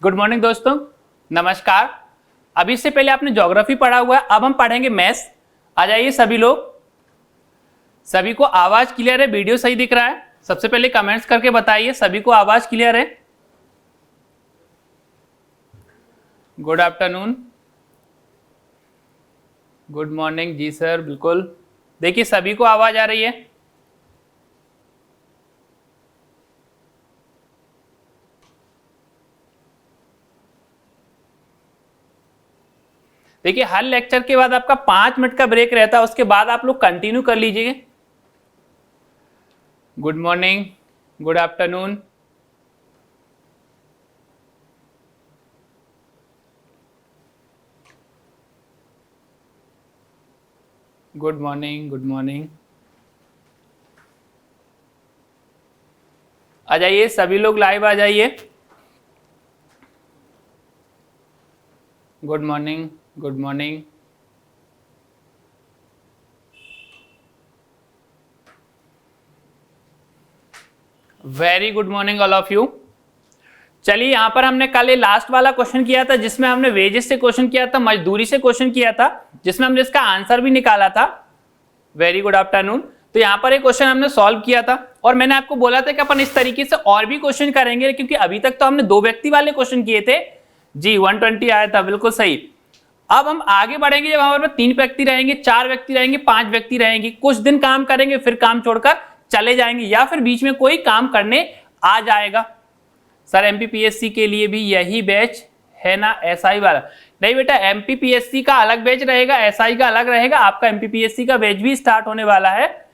Good morning दोस्तों, नमस्कार। अभी से पहले आपने ज्योग्राफी पढ़ा हुआ है, अब हम पढ़ेंगे मैथ्स। आ जाइए सभी लोग। सभी को आवाज क्लियर है? वीडियो सही दिख रहा है? सबसे पहले कमेंट्स करके बताइए सभी को आवाज क्लियर है। गुड आफ्टरनून, गुड मॉर्निंग जी सर, बिल्कुल। देखिए सभी को आवाज आ रही है? देखिए हर लेक्चर के बाद आपका 5 मिनट का ब्रेक रहता है, उसके बाद आप लोग कंटिन्यू कर लीजिए। Good morning, good afternoon. Good morning, good morning. आ जाइए सभी लोग, लाइव आ जाइए। Good morning, good morning. Very good morning all of you. चलिए यहां पर हमने कल ये लास्ट वाला क्वेश्चन किया था जिसमें हमने वेजेस से क्वेश्चन किया था, मजदूरी से क्वेश्चन किया था, जिसमें हमने इसका आंसर भी निकाला था। Very good afternoon. तो यहाँ पर एक क्वेश्चन हमने सॉल्व किया था और मैंने आपको बोला था कि अपन इस तरीके से और भी क्वेश्चन करेंगे, क्योंकि अभी तक तो हमने 2 व्यक्ति वाले क्वेश्चन किए थे। जी 120 आया था, बिल्कुल सही। अब हम आगे बढ़ेंगे जब हमारे पास 3 व्यक्ति रहेंगे, 4 व्यक्ति रहेंगे, 5 व्यक्ति रहेंगे। कुछ दिन काम करेंगे, फिर काम छोड़कर चले जाएंगे, या फिर बीच में कोई काम करने आ जाएगा। सर एमपीपीएससी के लिए भी यही बैच है ना, एसआई वाला? नहीं बेटा, एमपीपीएससी का अलग बैच रहेगा, एसआई का अलग रहेगा। आपका एमपीपीएससी का बैच भी स्टार्ट होने वाला है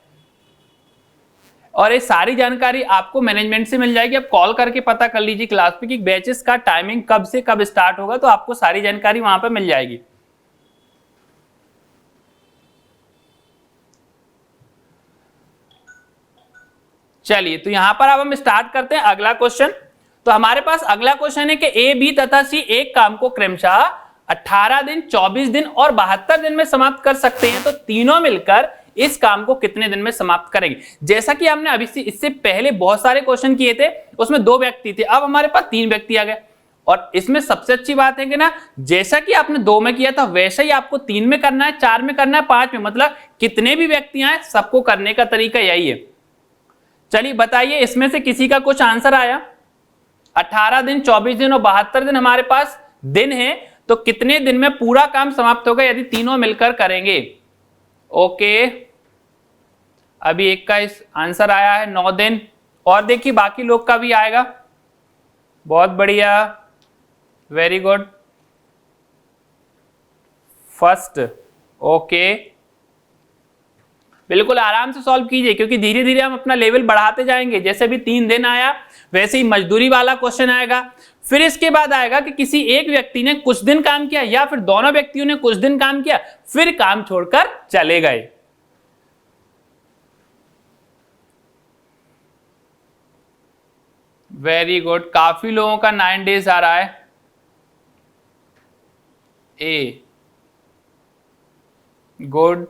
और ये सारी जानकारी आपको मैनेजमेंट से मिल जाएगी। आप कॉल करके पता कर लीजिए क्लास पे कि बैचेस का टाइमिंग कब से कब स्टार्ट होगा, तो आपको सारी जानकारी वहां पे मिल जाएगी। चलिए तो यहां पर अब हम स्टार्ट करते हैं अगला क्वेश्चन। तो हमारे पास अगला क्वेश्चन है कि ए, बी तथा सी एक काम को क्रमशः 18 दिन, 24 दिन और 72 दिन में समाप्त कर सकते हैं, तो तीनों मिलकर इस काम को कितने दिन में समाप्त करेंगे? जैसा कि हमने अभी इससे पहले बहुत सारे क्वेश्चन किए थे, उसमें 2 व्यक्ति थे, अब हमारे पास 3 व्यक्ति आ गए। और इसमें सबसे अच्छी बात है कि ना, जैसा कि आपने 2 में किया था वैसा ही आपको 3 में करना है, 4 में करना है, 5 में, मतलब कितने भी व्यक्ति आए सबको करने का तरीका यही है। चलिए बताइए इसमें से किसी का कुछ आंसर आया? 18 दिन, 24 दिन और 72 दिन हमारे पास दिन है, तो कितने दिन में पूरा काम समाप्त होगा यदि तीनों मिलकर करेंगे? ओके, अभी एक का इस आंसर आया है 9 दिन, और देखिए बाकी लोग का भी आएगा। बहुत बढ़िया, वेरी गुड। फर्स्ट, ओके, बिल्कुल आराम से सॉल्व कीजिए, क्योंकि धीरे धीरे हम अपना लेवल बढ़ाते जाएंगे। जैसे भी 3 दिन आया वैसे ही मजदूरी वाला क्वेश्चन आएगा, फिर इसके बाद आएगा कि किसी एक व्यक्ति ने कुछ दिन काम किया या फिर दोनों व्यक्तियों ने कुछ दिन काम किया, फिर काम छोड़कर चले गए। वेरी गुड, काफी लोगों का 9 डेज आ रहा है। ए, गुड,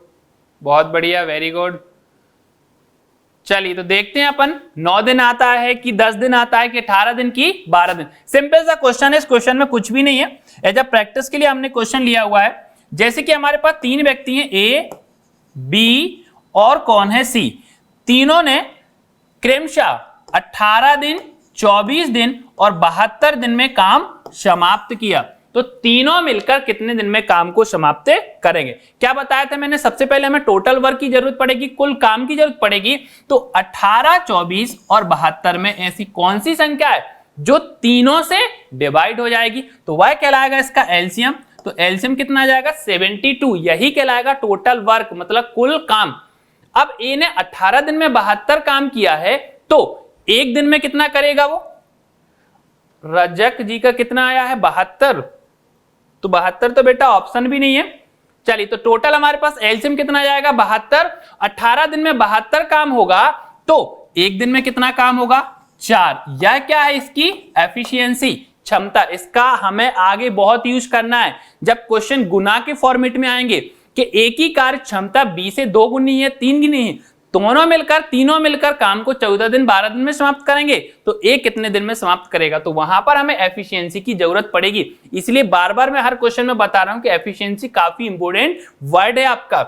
बहुत बढ़िया, वेरी गुड। चलिए तो देखते हैं अपन 9 दिन आता है कि 10 दिन आता है कि 18 दिन की 12 दिन। सिंपल सा क्वेश्चन है, इस क्वेश्चन में कुछ भी नहीं है। एज अ प्रैक्टिस के लिए हमने क्वेश्चन लिया हुआ है। जैसे कि हमारे पास 3 व्यक्ति हैं, ए, बी और कौन है, सी। तीनों ने क्रमशः 18 दिन, 24 दिन और 72 दिन में काम समाप्त किया, तो तीनों मिलकर कितने दिन में काम को समाप्त करेंगे? क्या बताया था मैंने? सबसे पहले हमें टोटल वर्क की जरूरत पड़ेगी, कुल काम की जरूरत पड़ेगी। तो 18, 24 और 72 में ऐसी कौन सी संख्या है जो तीनों से डिवाइड हो जाएगी? तो वह कहलाएगा इसका एलसीएम। तो एलसीएम कितना आ जाएगा? 72। यही कहलाएगा टोटल वर्क, मतलब कुल काम। अब ए ने 18 दिन में 72 काम किया है, तो एक दिन में कितना करेगा वो? रजक जी का कितना आया है? 72। तो 72 तो बेटा ऑप्शन भी नहीं है। चलिए तो टोटल हमारे पास एलसीएम कितना आ जाएगा? 72। 18 दिन में 72 काम होगा, तो एक दिन में कितना काम होगा? 4। यह क्या है? इसकी एफिशिएंसी, क्षमता। इसका हमें आगे बहुत यूज करना है जब क्वेश्चन गुना के फॉर्मेट में आएंगे कि एक ही कार्य क्षमता बी से 2 गुनी है, 3 गुनी है, दोनों मिलकर, तीनों मिलकर काम को 14 दिन 12 दिन में समाप्त करेंगे, तो ए कितने दिन में समाप्त करेगा? तो वहां पर हमें एफिशिएंसी की जरूरत पड़ेगी। इसलिए बार बार मैं हर क्वेश्चन में बता रहा हूं कि एफिशिएंसी काफी इंपोर्टेंट वर्ड है आपका।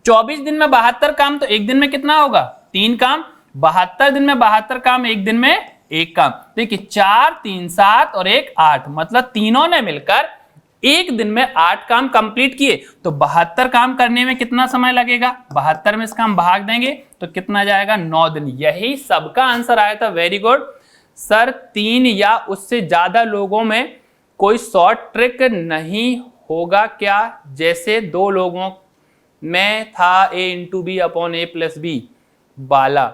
24 दिन में 72 काम, तो एक दिन में कितना होगा? 3 काम। 72 दिन में 72 काम, एक दिन में 1 काम। देखिए 4 3 7 और 1 8, मतलब तीनों ने मिलकर एक दिन में 8 काम कंप्लीट किए। तो 72 काम करने में कितना समय लगेगा? 72 में इसका हम भाग देंगे तो कितना जाएगा? 9 दिन। यही सबका आंसर आया था। Very good sir. 3 या उससे ज्यादा लोगों में कोई शॉर्ट ट्रिक नहीं होगा क्या? जैसे 2 लोगों में था a into B upon A plus B. Bala,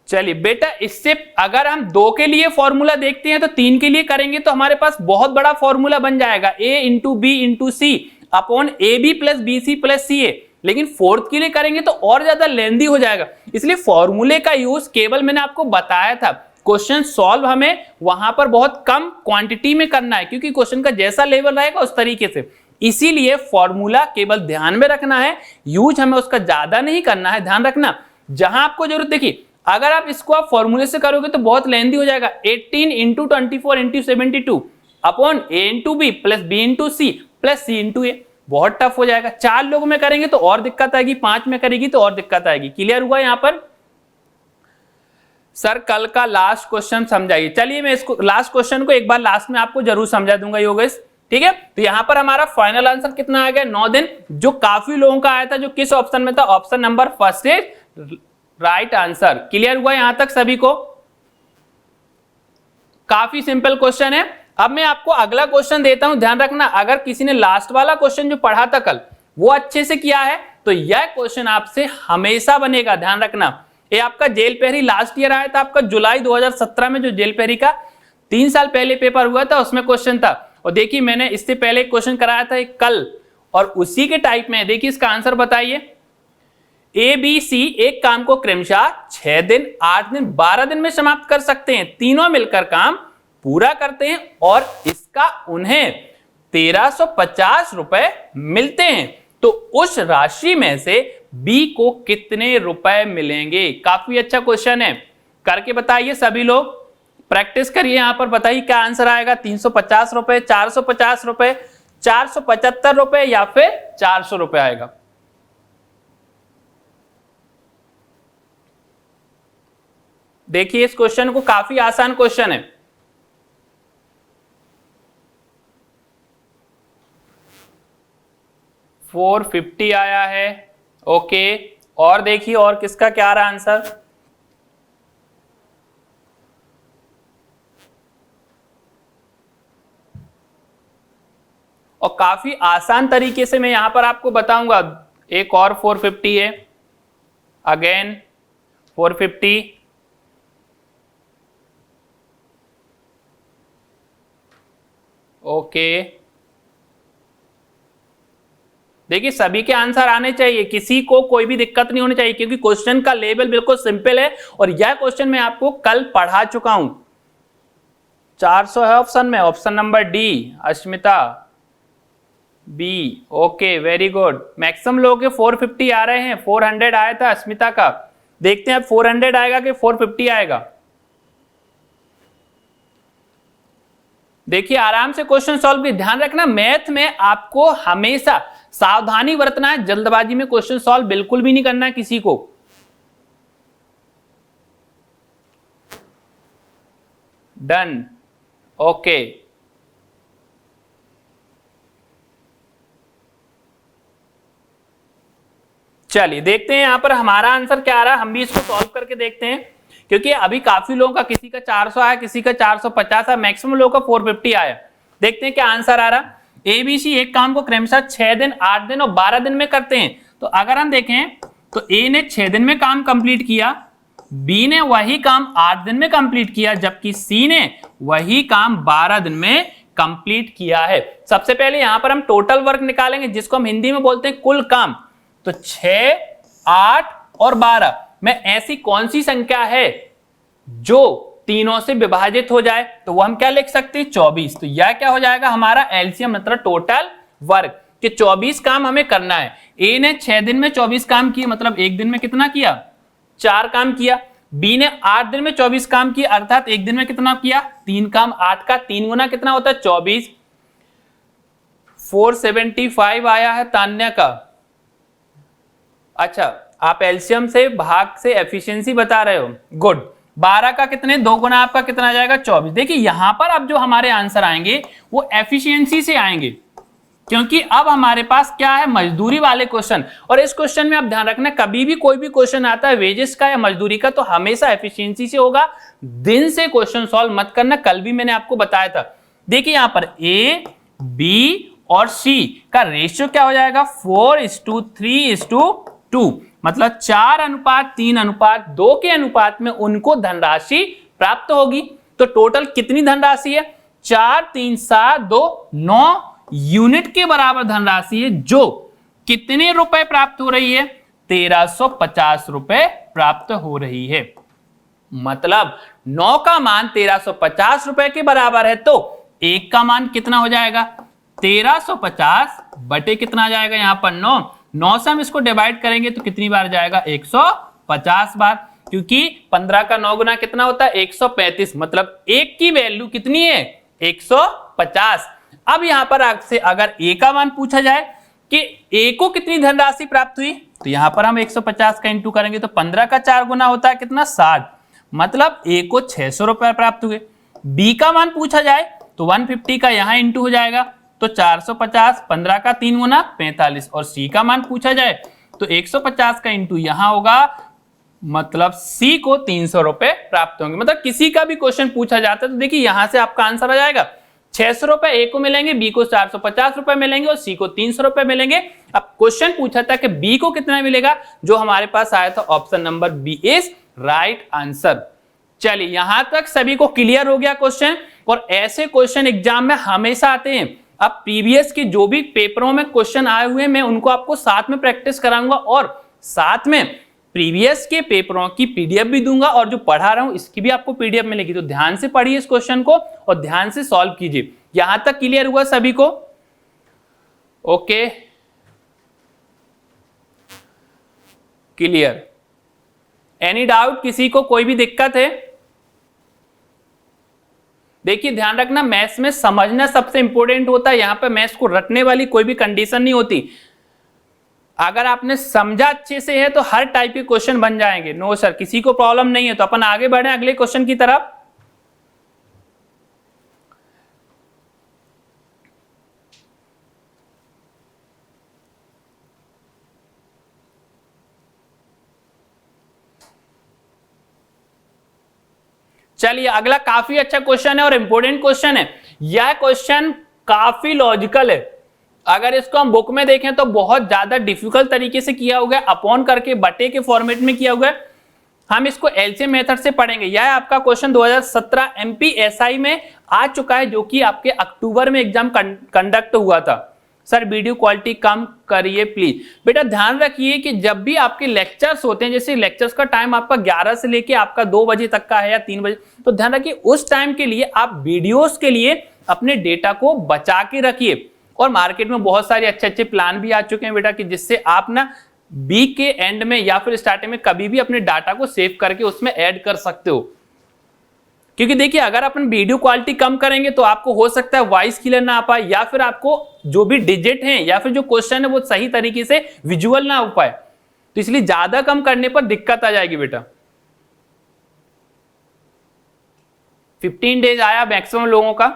चलिए बेटा, इससे अगर हम 2 के लिए फॉर्मूला देखते हैं तो 3 के लिए करेंगे तो हमारे पास बहुत बड़ा फॉर्मूला बन जाएगा, a into B into C upon A B plus B C plus C A. लेकिन 4th के लिए करेंगे तो और ज्यादा लेंदी हो जाएगा। इसलिए फॉर्मूले का यूज केवल मैंने आपको बताया था, क्वेश्चन सॉल्व हमें वहां पर बहुत कम क्वांटिटी में करना है, क्योंकि क्वेश्चन का जैसा लेवल रहेगा उस तरीके से। इसीलिए फॉर्मूला केवल ध्यान में रखना है, यूज हमें उसका ज्यादा नहीं करना है। ध्यान रखना, जहां आपको जरूरत, देखिए अगर आप इसको आप फॉर्मूले से करोगे तो बहुत लेंदी हो जाएगा। 18 into 24 into 72 upon A into B plus B into C plus C into A, बहुत टफ हो जाएगा। 4 लोगों में करेंगे तो और दिक्कत आएगी, 5 में करेगी तो और दिक्कत आएगी। क्लियर हुआ यहां पर? सर कल का लास्ट क्वेश्चन समझाइए। चलिए मैं इसको लास्ट क्वेश्चन को एक बार लास्ट में आपको जरूर समझा दूंगा योगेश, ठीक है। तो यहां पर हमारा फाइनल आंसर कितना आ गया? 9 दिन, जो काफी लोगों का आया था। जो किस ऑप्शन में था? Option number first is right answer. Clear हुआ यहां तक सभी को? काफी सिंपल क्वेश्चन है। अब मैं आपको अगला क्वेश्चन देता हूं, ध्यान रखना। अगर किसी ने लास्ट वाला क्वेश्चन जो पढ़ा था कल वो अच्छे से किया है तो यह क्वेश्चन आपसे हमेशा बनेगा। ध्यान रखना, ये आपका जेल पहरी लास्ट ईयर आया था आपका जुलाई 2017 में, जो जेल पहरी का 3 साल पहले पेपर हुआ था उसमें क्वेश्चन था। और देखिए मैंने इससे पहले क्वेश्चन कराया था एक कल, और उसी के टाइप में देखिए इसका आंसर बताइए। ए बी सी एक काम को क्रमशः 6 दिन 8 दिन 12 दिन में समाप्त कर सकते हैं। तीनों मिलकर काम पूरा करते हैं और इसका उन्हें 1350 रुपए मिलते हैं। तो उस राशि में से बी को कितने रुपए मिलेंगे? काफी अच्छा क्वेश्चन है, करके बताइए सभी लोग, प्रैक्टिस करिए। यहां पर बताइए क्या आंसर आएगा। 350 रुपए, 450 रुपए, 475 रुपए या फिर 400 रुपए आएगा? देखिए इस क्वेश्चन को, काफी आसान क्वेश्चन है। $450 आया है, ओके। और देखिए और किसका क्या रहा आंसर? और काफी आसान तरीके से मैं यहां पर आपको बताऊंगा। एक और 450 है, अगेन 450, ओके। देखिए सभी के आंसर आने चाहिए, किसी को कोई भी दिक्कत नहीं होनी चाहिए, क्योंकि क्वेश्चन का लेवल बिल्कुल सिंपल है और यह क्वेश्चन मैं आपको कल पढ़ा चुका हूं। 400 है ऑप्शन में, option number D Ashmita B, okay very good. Maximum लोगों के 450 आ रहे हैं। 400 आया था अश्मिता का, देखते हैं 400 आएगा कि 450 आएगा। देखिए आराम से क्वेश्चन सॉल्व कीजिए। ध्यान रखना मैथ में आपको हमेशा सावधानी बरतना है, जल्दबाजी में क्वेश्चन सॉल्व बिल्कुल भी नहीं करना है किसी को। Done, okay. चलिए देखते हैं यहां पर हमारा आंसर क्या आ रहा है, हम भी इसको सॉल्व करके देखते हैं। क्योंकि अभी काफी लोगों का, किसी का 400 आया, किसी का 450 आया, मैक्सिमम लोगों का 450 आया। देखते हैं क्या आंसर आ रहा। एबीसी एक काम को क्रमशः 6 दिन 8 दिन और 12 दिन में करते हैं। तो अगर हम देखें तो ए ने 6 दिन में काम कंप्लीट किया, बी ने वही काम 8 दिन में कंप्लीट किया, जबकि सी ने वही काम 12 दिन में कंप्लीट किया है। सबसे पहले यहां पर हम टोटल वर्क निकालेंगे, जिसको हम हिंदी में बोलते हैं कुल काम। तो 6, 8 और 12 में ऐसी कौन सी संख्या है जो तीनों से विभाजित हो जाए? तो वो हम क्या लिख सकते हैं? 24। तो यह क्या हो जाएगा हमारा एलसीएम, मतलब टोटल वर्क। कि 24 काम हमें करना है। ए ने 6 दिन में 24 काम किए, मतलब एक दिन में कितना किया, 4 काम किया। बी ने 8 दिन में 24 काम किए, अर्थात एक दिन में कितना किया, 3 काम। 8 का 3 गुना कितना होता है, 24। 475 आया है तान्या का। अच्छा, आप एलसीएम से भाग से एफिशिएंसी बता रहे हो, गुड। 12 का कितने, 2 गुना आपका कितना आ जाएगा, 24। देखिए यहां पर अब जो हमारे आंसर आएंगे वो एफिशिएंसी से आएंगे, क्योंकि अब हमारे पास क्या है, मजदूरी वाले क्वेश्चन। और इस क्वेश्चन में आप ध्यान रखना, कभी भी कोई भी क्वेश्चन आता है वेजेस का या मजदूरी का, तो हमेशा एफिशिएंसी से होगा। दिन से क्वेश्चन सॉल्व मत करना, कल भी मैंने आपको बताया था। देखिए यहां पर ए, बी और सी का रेशियो क्या हो जाएगा, 4:3:2, मतलब 4:3:2 के अनुपात में उनको धनराशि प्राप्त होगी। तो टोटल कितनी धनराशि है, 4, 3, 7, 2, 9 यूनिट के बराबर धनराशि है, जो कितने रुपए प्राप्त हो रही है, 1350 रुपए प्राप्त हो रही है। मतलब 9 का मान 1350 रुपए के बराबर है, तो 1 का मान कितना हो जाएगा, 1350 बटे कितना आ जाएगा, यहां पर 9 से हम इसको डिवाइड करेंगे तो कितनी बार जाएगा, 150 बार, क्योंकि 15 का 9 गुना कितना होता है, 135। मतलब 1 की वैल्यू कितनी है, 150। अब यहां पर आपसे अगर ए का मान पूछा जाए कि ए को कितनी धनराशि प्राप्त हुई, तो यहां पर हम 150 का इंटू करेंगे तो 15 का 4 गुना होता है कितना, 60। मतलब ए को 600 रुपए प्राप्त हुए। बी का मान पूछा जाए तो 150 का यहां इंटू हो जाएगा तो 450, 15 का 3 गुना 45। और सी का मान पूछा जाए तो 150 का इंटू यहां होगा, मतलब सी को 300 रुपए प्राप्त होंगे। मतलब किसी का भी क्वेश्चन पूछा जाता है तो देखिए यहां से आपका आंसर आ जाएगा, 600 रुपए ए को मिलेंगे, बी को 450 रुपए मिलेंगे और सी को 300 रुपए मिलेंगे। अब क्वेश्चन पूछा था कि बी को कितना मिलेगा, जो हमारे पास आया था option number B is right answer. चलिए यहां तक सभी को क्लियर हो गया क्वेश्चन। और ऐसे क्वेश्चन एग्जाम में हमेशा आते हैं। अब प्रीवियस के जो भी पेपरों में क्वेश्चन आए हुए हैं मैं उनको आपको साथ में प्रैक्टिस कराऊंगा और साथ में प्रीवियस के पेपरों की पीडीएफ भी दूंगा, और जो पढ़ा रहा हूं इसकी भी आपको पीडीएफ मिलेगी। तो ध्यान से पढ़िए इस क्वेश्चन को और ध्यान से सॉल्व कीजिए। यहां तक क्लियर हुआ सभी को, ओके, क्लियर। एनी डाउट, किसी को कोई भी दिक्कत है? देखिए ध्यान रखना, मैथ्स में समझना सबसे इंपॉर्टेंट होता है। यहां पे मैथ्स को रटने वाली कोई भी कंडीशन नहीं होती। अगर आपने समझा अच्छे से है तो हर टाइप के क्वेश्चन बन जाएंगे। नो सर, किसी को प्रॉब्लम नहीं है तो अपन आगे बढ़े अगले क्वेश्चन की तरफ। चलिए अगला काफी अच्छा क्वेश्चन है और इंपॉर्टेंट क्वेश्चन है। यह क्वेश्चन काफी लॉजिकल है। अगर इसको हम बुक में देखें तो बहुत ज्यादा डिफिकल्ट तरीके से किया हुआ है, अपॉन करके बटे के फॉर्मेट में किया हुआ है। हम इसको एलसीएम मेथड से पढ़ेंगे। यह आपका क्वेश्चन 2017 एमपीएसआई में आ चुका है, जो कि आपके अक्टूबर में एग्जाम कंडक्ट हुआ था। सर वीडियो क्वालिटी कम करिए प्लीज। बेटा ध्यान रखिए कि जब भी आपके लेक्चर्स होते हैं, जैसे लेक्चर्स का टाइम आपका 11 से लेके आपका 2 बजे तक का है या 3 बजे, तो ध्यान रखिए उस टाइम के लिए आप वीडियोस के लिए अपने डेटा को बचा के रखिए। और मार्केट में बहुत सारे अच्छे अच्छे प्लान भी आ चुके हैं बेटा, कि जिससे आप ना वीक के एंड में या फिर स्टार्टिंग में कभी भी अपने डाटा को सेव करके उसमें ऐड कर सकते हो। क्योंकि देखिए अगर अपन वीडियो क्वालिटी कम करेंगे तो आपको हो सकता है वॉइस क्लियर ना आ पाए, या फिर आपको जो भी डिजिट हैं या फिर जो क्वेश्चन है वो सही तरीके से विजुअल ना हो पाए। तो इसलिए ज्यादा कम करने पर दिक्कत आ जाएगी बेटा। 15 डेज आया मैक्सिमम लोगों का,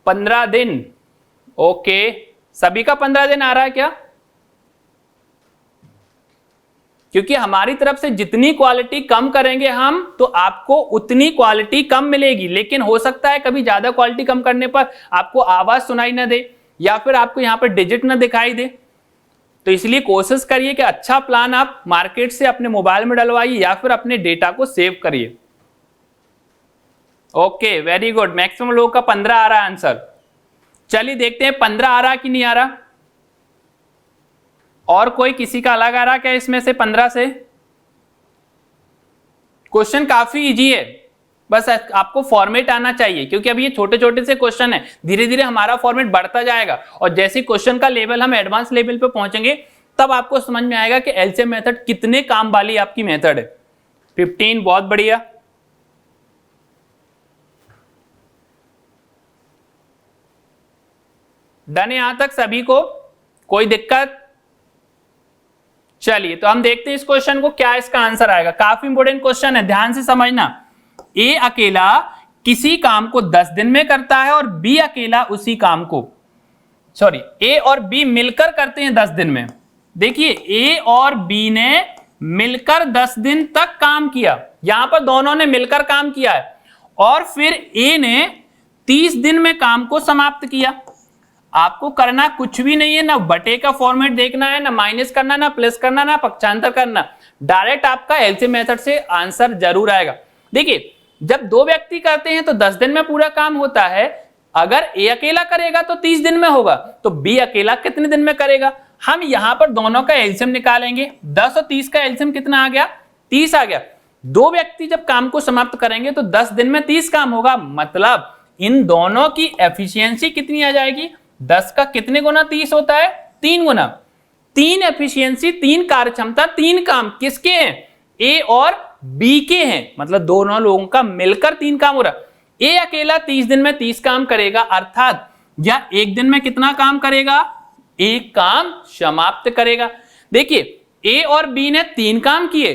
15 दिन, ओके। सभी का 15 दिन आ रहा है क्या? क्योंकि हमारी तरफ से जितनी क्वालिटी कम करेंगे हम तो आपको उतनी क्वालिटी कम मिलेगी। लेकिन हो सकता है कभी ज्यादा क्वालिटी कम करने पर आपको आवाज सुनाई ना दे या फिर आपको यहां पर डिजिट ना दिखाई दे। तो इसलिए कोशिश करिए कि अच्छा प्लान आप मार्केट से अपने मोबाइल में डलवाइए या फिर अपने डेटा को सेव करिए। ओके वेरी गुड, मैक्सिमम लोगों का 15 आ रहा है आंसर। चलिए देखते हैं 15 आ रहा कि नहीं आ रहा। और कोई किसी का अलग आ रहा क्या इसमें से 15 से? क्वेश्चन काफी इजी है, बस आपको फॉर्मेट आना चाहिए, क्योंकि अभी ये छोटे छोटे से क्वेश्चन है, धीरे धीरे हमारा फॉर्मेट बढ़ता जाएगा और जैसे क्वेश्चन का लेवल हम एडवांस लेवल पे पहुंचेंगे तब आपको समझ में आएगा कि एलसीएम मेथड कितने काम वाली आपकी मेथड है। 15, बहुत बढ़िया। डन है यहां तक सभी को, कोई दिक्कत? चलिए तो हम देखते हैं इस क्वेश्चन को, क्या इसका आंसर आएगा। काफी इंपोर्टेंट क्वेश्चन है, ध्यान से समझना। ए अकेला किसी काम को 10 दिन में करता है और बी अकेला उसी काम को, सॉरी, ए और बी मिलकर करते हैं 10 दिन में। देखिए ए और बी ने मिलकर 10 दिन तक काम किया, यहां पर दोनों ने मिलकर काम किया है, और फिर ए ने 30 दिन में काम को समाप्त किया। आपको करना कुछ भी नहीं है, ना बटे का फॉर्मेट देखना है, ना माइनस करना, ना प्लस करना, ना पक्षांतर करना, डायरेक्ट आपका एलसीएम मेथड से आंसर जरूर आएगा। देखिए जब दो व्यक्ति करते हैं तो 10 दिन में पूरा काम होता है, अगर ए अकेला करेगा तो 30 दिन में होगा, तो बी अकेला कितने दिन में करेगा। हम यहां पर दोनों का एलसीएम निकालेंगे, 10 और 30 का एलसीएम कितना आ गया, 30 आ गया। दो व्यक्ति जब काम को समाप्त करेंगे तो 10 दिन में 30 काम होगा, मतलब इन दोनों की एफिशिएंसी कितनी आ जाएगी, 10 का कितने गुना 30 होता है, 3 गुना। 3 एफिशिएंसी, 3 कार्यक्षमता, 3 काम किसके हैं, ए और बी के हैं, मतलब दोनों लोगों का मिलकर 3 काम हो रहा। ए अकेला 30 दिन में 30 काम करेगा, अर्थात या एक दिन में कितना काम करेगा, एक काम समाप्त करेगा। देखिए ए और बी ने 3 काम किए,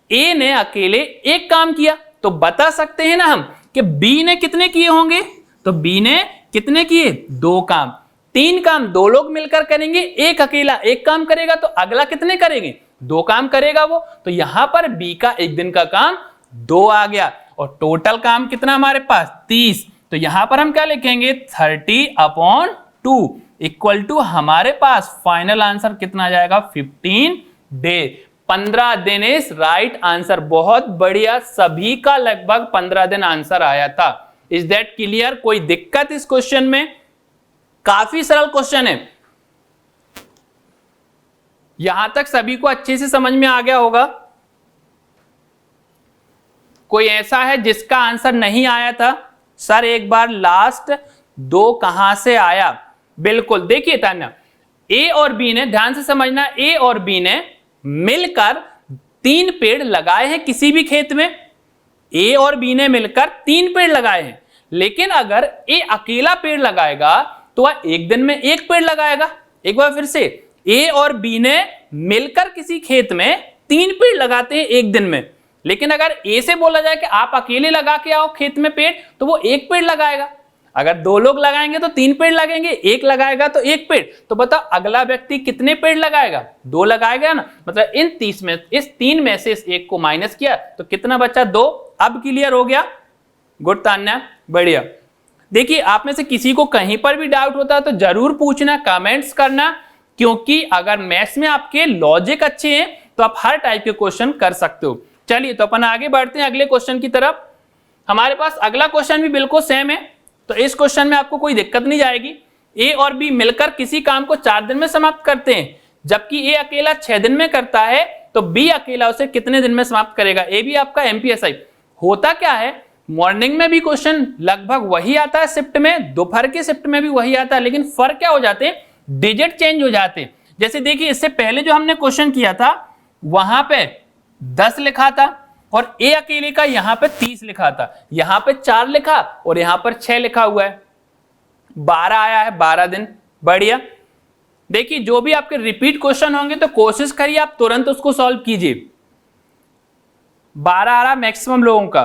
ए ने अकेले एक काम किया, तो बता सकते हैं ना हम कि बी ने कितने किए होंगे, तो बी ने कितने किए, 2 काम। 3 काम 2 लोग मिलकर करेंगे, एक अकेला एक काम करेगा, तो अगला कितने करेंगे, 2 काम करेगा वो, तो यहां पर बी का एक दिन का काम 2 आ गया, और टोटल काम कितना हमारे पास 30। तो यहां पर हम क्या लिखेंगे, 30/2 इक्वल टू हमारे पास फाइनल आंसर कितना आ जाएगा, 15 डे। 15 दिन इज राइट आंसर। बहुत बढ़िया, सभी का लगभग 15 दिन आंसर आया था। Is that clear? कोई दिक्कत इस क्वेश्चन में? काफी सरल क्वेश्चन है, यहां तक सभी को अच्छे से समझ में आ गया होगा। कोई ऐसा है जिसका आंसर नहीं आया था, सर एक बार लास्ट 2 कहां से आया? बिल्कुल, देखिए तान्या, ए और बी ने, ध्यान से समझना, ए और बी ने मिलकर 3 पेड़ लगाए हैं किसी भी खेत में। ए और बी ने मिलकर 3 पेड़ लगाए हैं, लेकिन अगर ए अकेला पेड़ लगाएगा तो वह एक दिन में 1 पेड़ लगाएगा। एक बार फिर से, ए और बी ने मिलकर किसी खेत में 3 पेड़ लगाते हैं एक दिन में, लेकिन अगर ए से बोला जाए कि आप अकेले लगा के आओ खेत में पेड़, तो वो 1 पेड़ लगाएगा। अगर 2 लोग लगाएंगे तो 3 पेड़ लगेंगे, 1 लगाएगा तो 1 पेड़। तो बताओ अगला व्यक्ति कितने पेड़ लगाएगा, 2 लगाएगा ना। मतलब इस 3 में से इस 1 को माइनस किया तो कितना बचा, 2। अब क्लियर हो गया? गुड तान्या, बढ़िया। देखिए आप में से किसी को कहीं पर भी डाउट होता है तो जरूर पूछना, कमेंट्स करना, क्योंकि अगर मैथ्स में आपके लॉजिक अच्छे हैं तो आप हर टाइप के क्वेश्चन कर सकते हो। चलिए तो अपन आगे बढ़ते हैं अगले क्वेश्चन की तरफ। हमारे पास अगला क्वेश्चन भी बिल्कुल सेम है, तो इस क्वेश्चन में आपको कोई दिक्कत नहीं जाएगी। ए और बी मिलकर किसी काम को 4 दिन में समाप्त करते हैं, जबकि ए अकेला 6 दिन में करता है, तो बी अकेला उसे कितने दिन में समाप्त करेगा। ए भी आपका एमपीएसआई। होता क्या है, मॉर्निंग में भी क्वेश्चन लगभग वही आता है, शिफ्ट में, दोपहर के शिफ्ट में भी वही आता है, लेकिन फर्क क्या हो जाते हैं, डिजिट चेंज हो जाते हैं। जैसे देखिए इससे पहले जो हमने क्वेश्चन किया था वहां पे 10 लिखा था और ए अकेले का यहां पे 30 लिखा था, यहां पे 4 लिखा और यहां पर 6 लिखा हुआ है, 12 आया है, 12 दिन। बढ़िया। देखिए जो भी आपके रिपीट क्वेश्चन होंगे तो कोशिश करिए आप तुरंत उसको सॉल्व कीजिए। 12 आ रहा मैक्सिमम लोगों का।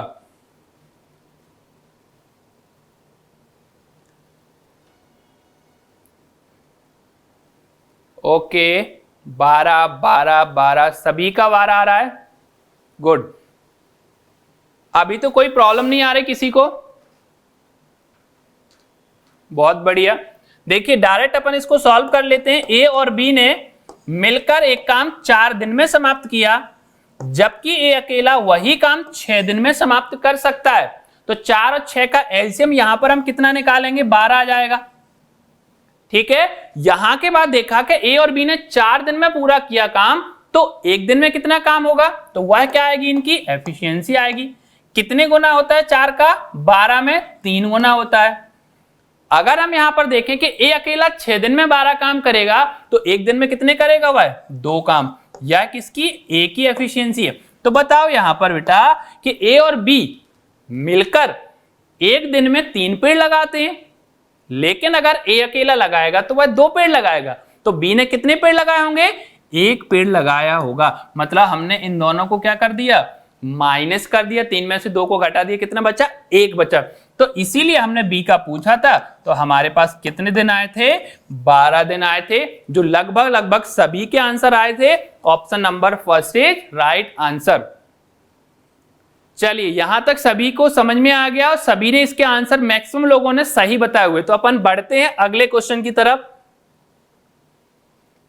ओके, 12 12 12 सभी का 12 आ रहा है। गुड। अभी तो कोई प्रॉब्लम नहीं आ रही किसी को? बहुत बढ़िया। देखिए डायरेक्ट अपन इसको सॉल्व कर लेते हैं। ए और बी ने मिलकर एक काम 4 दिन में समाप्त किया, जबकि ए अकेला वही काम 6 दिन में समाप्त कर सकता है। तो 4 और 6 का एलसीएम यहां पर हम कितना निकालेंगे, 12 आ जाएगा। ठीक है। यहां के बाद देखा कि ए और बी ने 4 दिन में पूरा किया काम, तो एक दिन में कितना काम होगा, तो वह क्या आएगी, इनकी एफिशिएंसी आएगी। कितने गुना होता है 4 का? 12 में 3 गुना होता है। अगर हम यहां पर देखें कि ए अकेला 6 दिन में 12 काम करेगा तो 1 दिन में कितने करेगा वह? 2 काम। यह किसकी? ए की एफिशिएंसी है। तो बताओ यहां पर बेटा कि ए और बी मिलकर 1 दिन में 3 पेड़ लगाते हैं, लेकिन अगर ए अकेला लगाएगा तो वह 2 पेड़ लगाएगा। तो बी ने कितने पेड़ लगाए होंगे? 1 पेड़ लगाया होगा। मतलब हमने इन दोनों को क्या कर दिया? माइनस कर दिया। 3 में से 2 को घटा दिया, कितना बचा? 1 बचा। तो इसीलिए हमने बी का पूछा था। तो हमारे पास कितने दिन आए थे? 12 दिन आए थे, जो लगभग सभी के आंसर आए थे। Option number first is right answer. चलिए यहां तक सभी को समझ में आ गया और सभी ने इसके आंसर मैक्सिमम लोगों ने सही बताए हुए। तो अपन बढ़ते हैं अगले क्वेश्चन की तरफ।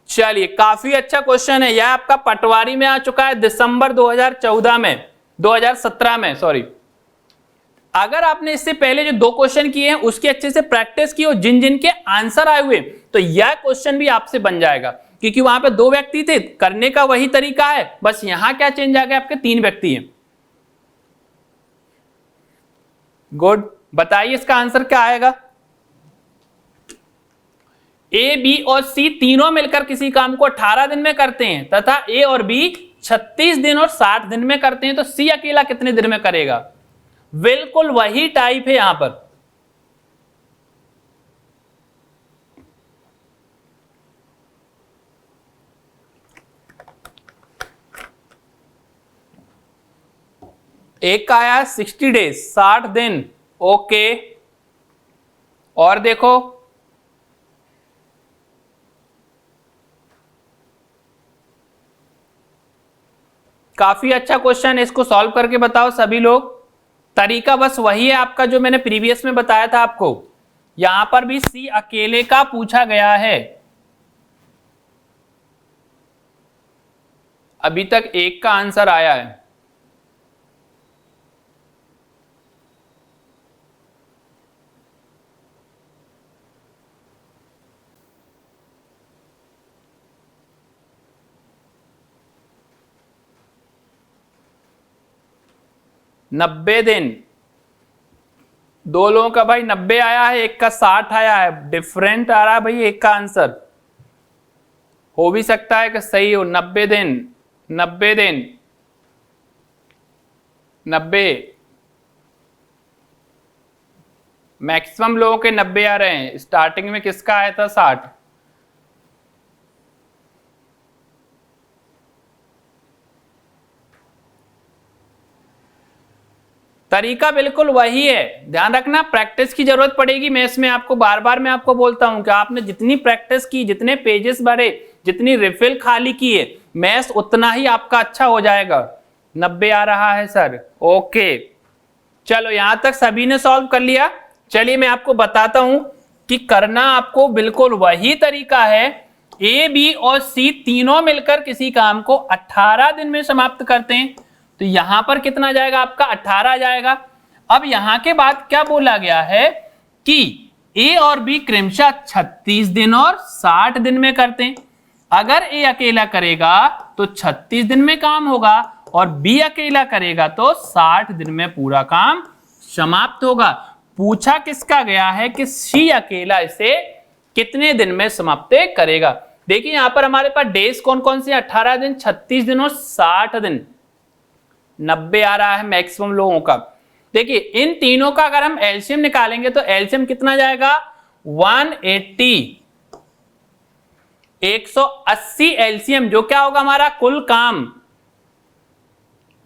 चलिए काफी अच्छा क्वेश्चन है। यह आपका पटवारी में आ चुका है दिसंबर 2017 में सॉरी। अगर आपने इससे पहले जो 2 क्वेश्चन किए हैं उसकी अच्छे से प्रैक्टिस की और जिन जिन के आंसर आए हुए तो यह क्वेश्चन भी आपसे बन जाएगा, क्योंकि वहां पे 2 व्यक्ति थे, करने का वही तरीका है, बस यहां क्या चेंज आ गया? आपके 3 व्यक्ति हैं। गुड, बताइए इसका आंसर क्या आएगा? ए, बी और सी तीनों मिलकर किसी काम को 18 दिन में करते हैं तथा ए और बी 36 दिन और 60 दिन में करते हैं, तो सी अकेला कितने दिन में करेगा? बिल्कुल वही टाइप है यहां पर। एक का आया 60 डेज, 60 दिन। ओके, और देखो काफी अच्छा क्वेश्चन है, इसको सॉल्व करके बताओ सभी लोग। तरीका बस वही है आपका जो मैंने प्रीवियस में बताया था आपको। यहां पर भी सी अकेले का पूछा गया है। अभी तक 1 का आंसर आया है। नब्बे दिन, 2 लोगों का भाई 90 आया है, 1 का 60 आया है। डिफरेंट आ रहा है भाई 1 का आंसर। हो भी सकता है कि सही हो। 90 दिन, 90 दिन, 90। मैक्सिमम लोगों के 90 आ रहे हैं। स्टार्टिंग में किसका आया था? 60। तरीका बिल्कुल वही है। ध्यान रखना, प्रैक्टिस की जरूरत पड़ेगी। मैं इसमें आपको बार बार मैं आपको बोलता हूं कि आपने जितनी प्रैक्टिस की, जितने पेजेस भरे, जितनी रिफिल खाली किए, मैथ्स उतना ही आपका अच्छा हो जाएगा। 90 आ रहा है सर। ओके, चलो यहां तक सभी ने सॉल्व कर लिया। चलिए मैं आपको बताता हूं कि करना आपको बिल्कुल वही तरीका है। ए, बी और सी तीनों मिलकर किसी काम को 18 दिन में समाप्त करते हैं, तो यहां पर कितना जाएगा आपका? 18 जाएगा। अब यहां के बाद क्या बोला गया है कि ए और बी क्रमशः 36 दिन और 60 दिन में करते हैं। अगर ए अकेला करेगा तो 36 दिन में काम होगा और बी अकेला करेगा तो 60 दिन में पूरा काम समाप्त होगा। पूछा किसका गया है कि सी अकेला इसे कितने दिन में समाप्त करेगा। देखिए यहां पर हमारे पास डेज कौन कौन से? 18 दिन, 36 दिन और 60 दिन। 90 आ रहा है मैक्सिमम लोगों का। देखिए इन तीनों का अगर हम एलसीएम निकालेंगे तो एलसीएम कितना जाएगा? 180, 180 एलसीएम, जो क्या होगा हमारा कुल काम।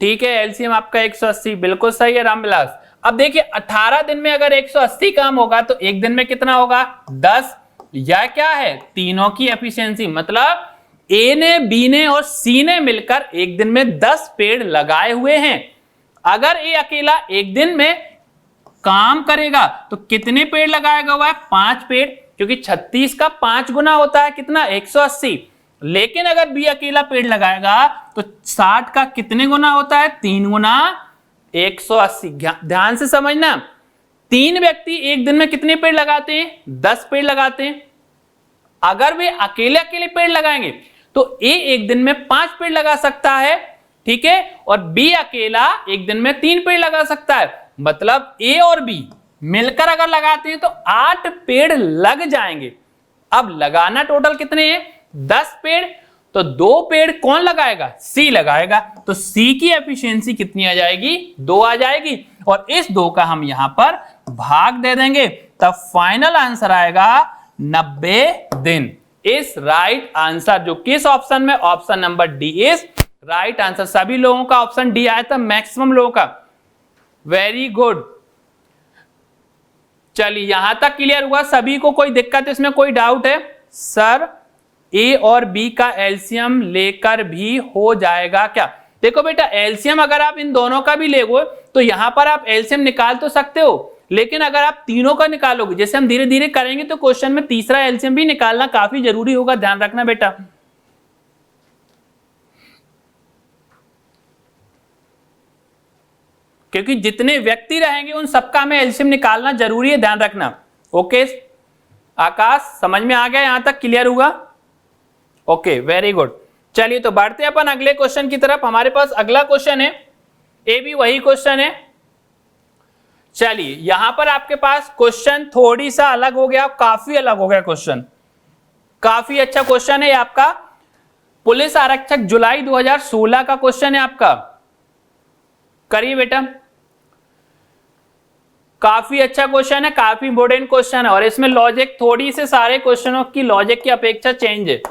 ठीक है, एलसीएम आपका 180, बिल्कुल सही है रामविलास। अब देखिए 18 दिन में अगर 180 काम होगा तो 1 दिन में कितना होगा? 10। यह क्या है? तीनों की एफिशिएंसी। मतलब ए ने, बी ने और सी ने मिलकर 1 दिन में 10 पेड़ लगाए हुए हैं। अगर ए अकेला 1 दिन में काम करेगा तो कितने पेड़ लगाएगा? वह 5 पेड़, क्योंकि 36 का 5 गुना होता है कितना? 180। लेकिन अगर बी अकेला पेड़ लगाएगा तो 60 का कितने गुना होता है? 3 गुना 180। ध्यान से समझना, 3 व्यक्ति 1 दिन में कितने पेड़ लगाते हैं? 10 पेड़ लगाते हैं। अगर वे अकेले अकेले पेड़ लगाएंगे तो ए 1 दिन में 5 पेड़ लगा सकता है, ठीक है, और बी अकेला एक दिन में 3 पेड़ लगा सकता है, मतलब ए और बी मिलकर अगर लगाते हैं तो 8 पेड़ लग जाएंगे। अब लगाना टोटल कितने हैं, 10 पेड़, तो 2 पेड़ कौन लगाएगा, सी लगाएगा, तो सी की एफिशिएंसी कितनी आ जाएगी, 2 आ जाएगी, और इस 2 का हम यहां पर भाग दे देंगे, तब फाइनल आंसर आएगा 90 दिन। इस राइट आंसर जो किस ऑप्शन में, option number D is right answer. सभी लोगों का ऑप्शन डी आया था, मैक्सिमम लोगों का, वेरी गुड। चलिए यहां तक क्लियर हुआ, सभी को कोई दिक्कत इसमें, कोई डाउट है, सर ए और बी का एलसीएम लेकर भी हो जाएगा क्या? देखो बेटा, एलसीएम अगर आप इन दोनों का भी लेगो तो यहां पर आप एलसीएम निकाल तो सकते हो, लेकिन अगर आप तीनों का निकालोगे, जैसे हम धीरे धीरे करेंगे, तो क्वेश्चन में तीसरा एलसीएम भी निकालना काफी जरूरी होगा, ध्यान रखना बेटा। क्योंकि जितने व्यक्ति रहेंगे उन सबका हमें एलसीएम निकालना जरूरी है, ध्यान रखना। ओके आकाश, समझ में आ गया, यहां तक क्लियर हुआ? Okay very good. चलिए तो बढ़ते हैं अपन अगले क्वेश्चन की तरफ। हमारे पास अगला क्वेश्चन है, ए भी वही क्वेश्चन है। चलिए यहां पर आपके पास क्वेश्चन थोड़ी सा अलग हो गया, काफी अलग हो गया क्वेश्चन, काफी अच्छा क्वेश्चन है आपका। पुलिस आरक्षक जुलाई 2016 का क्वेश्चन है आपका, करिए बेटा। काफी अच्छा क्वेश्चन है, काफी इंपोर्टेंट क्वेश्चन है, और इसमें लॉजिक थोड़ी से सारे क्वेश्चनों की लॉजिक की अपेक्षा चेंज है।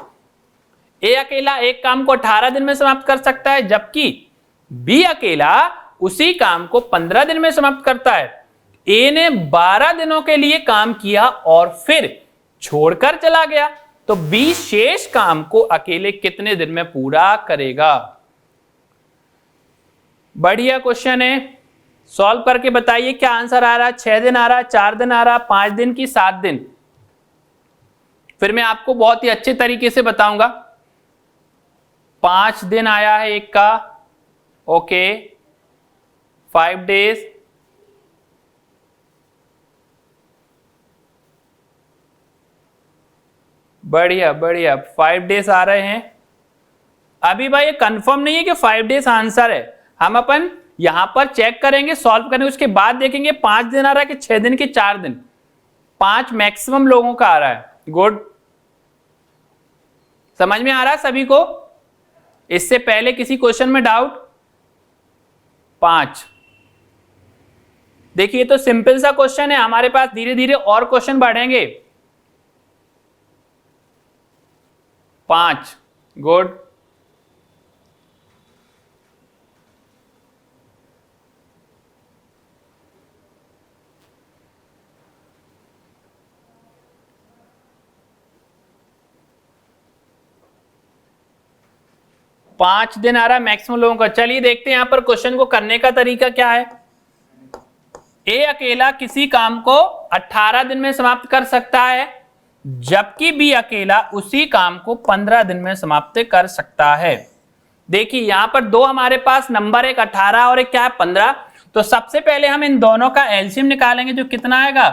ए अकेला एक काम को 18 दिन में समाप्त कर सकता है, जबकि बी अकेला उसी काम को 15 दिन में समाप्त करता है। ए ने 12 दिनों के लिए काम किया और फिर छोड़कर चला गया, तो बी शेष काम को अकेले कितने दिन में पूरा करेगा? बढ़िया क्वेश्चन है, सॉल्व करके बताइए क्या आंसर आ रहा है। 6 दिन आ रहा है, 4 दिन आ रहा है, 5 दिन की 7 दिन? फिर मैं आपको बहुत ही अच्छे तरीके से बताऊंगा। 5 दिन आया है एक का, ओके 5 डेज, बढ़िया बढ़िया 5 डेज आ रहे हैं। अभी भाई ये कंफर्म नहीं है कि 5 डेज आंसर है, हम अपन यहां पर चेक करेंगे, सॉल्व करेंगे, उसके बाद देखेंगे 5 दिन आ रहा है कि 6 दिन की 4 दिन। 5 मैक्सिमम लोगों का आ रहा है, गुड। समझ में आ रहा है सभी को? इससे पहले किसी क्वेश्चन में डाउट? 5। देखिए तो सिंपल सा क्वेश्चन है, हमारे पास धीरे धीरे और क्वेश्चन बढ़ेंगे। 5, गुड। पांच दिन आ रहा है मैक्सिमम लोगों का। चलिए देखते हैं यहां पर क्वेश्चन को करने का तरीका क्या है। ए अकेला किसी काम को 18 दिन में समाप्त कर सकता है, जबकि बी अकेला उसी काम को 15 दिन में समाप्त कर सकता है। देखिए यहां पर दो हमारे पास नंबर, एक 18 और एक क्या है 15। तो सबसे पहले हम इन दोनों का एलसीएम निकालेंगे, जो कितना आएगा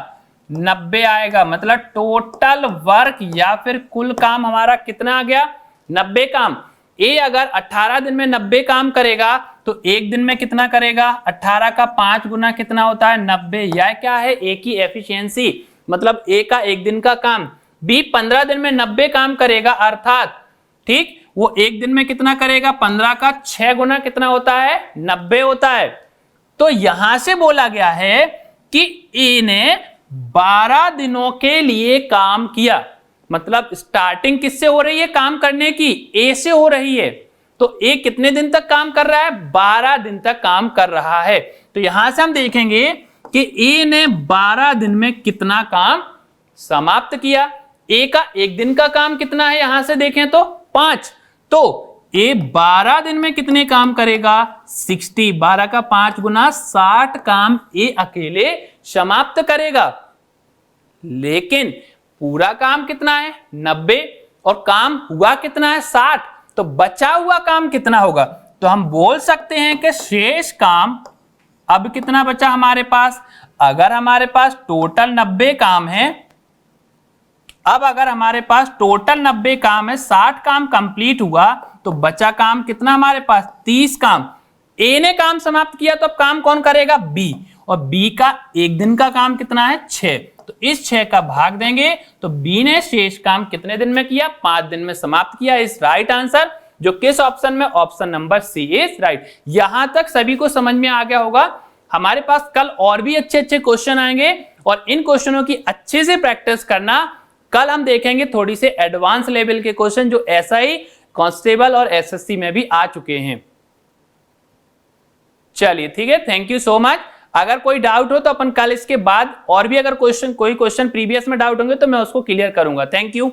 90 आएगा। मतलब टोटल वर्क या फिर कुल काम हमारा कितना आ गया 90 काम। ए अगर 18 दिन में 90 काम करेगा तो एक दिन में कितना करेगा 18 का 5 गुना कितना होता है 90। यह क्या है ए की एफिशिएंसी, मतलब ए का एक दिन का काम। बी 15 दिन में 90 काम करेगा, अर्थात ठीक वो एक दिन में कितना करेगा 15 का 6 गुना कितना होता है 90 होता है। तो यहां से बोला गया है कि ए ने 12 दिनों के लिए काम किया। मतलब स्टार्टिंग किससे हो रही है काम करने की, ए से हो रही है। तो ए कितने दिन तक काम कर रहा है 12 दिन तक काम कर रहा है। तो यहां से हम देखेंगे कि ए ने 12 दिन में कितना काम समाप्त किया। ए का एक दिन का काम कितना है यहां से देखें तो 5। तो ए 12 दिन में कितने काम करेगा 60। 12 का 5 गुना 60 काम ए अकेले समाप्त करेगा। लेकिन पूरा काम कितना है 90 और काम हुआ कितना है 60। तो बचा हुआ काम कितना होगा, तो हम बोल सकते हैं कि शेष काम अब कितना बचा हमारे पास। अगर हमारे पास टोटल 90 काम है, अब अगर हमारे पास टोटल 90 काम है, 60 काम कंप्लीट हुआ, तो बचा काम कितना हमारे पास 30 काम। ए ने काम समाप्त किया तो अब काम कौन करेगा बी, और बी का एक दिन का काम कितना है 6, तो इस 6 का भाग देंगे तो बी ने शेष काम कितने दिन में किया 5 दिन में समाप्त किया। इस राइट आंसर जो किस ऑप्शन में, option number C is right. यहां तक सभी को समझ में आ गया होगा। हमारे पास कल और भी अच्छे अच्छे क्वेश्चन आएंगे और इन क्वेश्चनों की अच्छे से प्रैक्टिस करना। कल हम देखेंगे थोड़ी से एडवांस लेवल के क्वेश्चन जो एसआई, कांस्टेबल और एसएससी में भी आ चुके हैं। चलिए ठीक है, थैंक यू सो मच। अगर कोई डाउट हो तो अपन कल इसके बाद और भी अगर कोई क्वेश्चन प्रीवियस में डाउट होंगे तो मैं उसको क्लियर करूंगा। Thank you.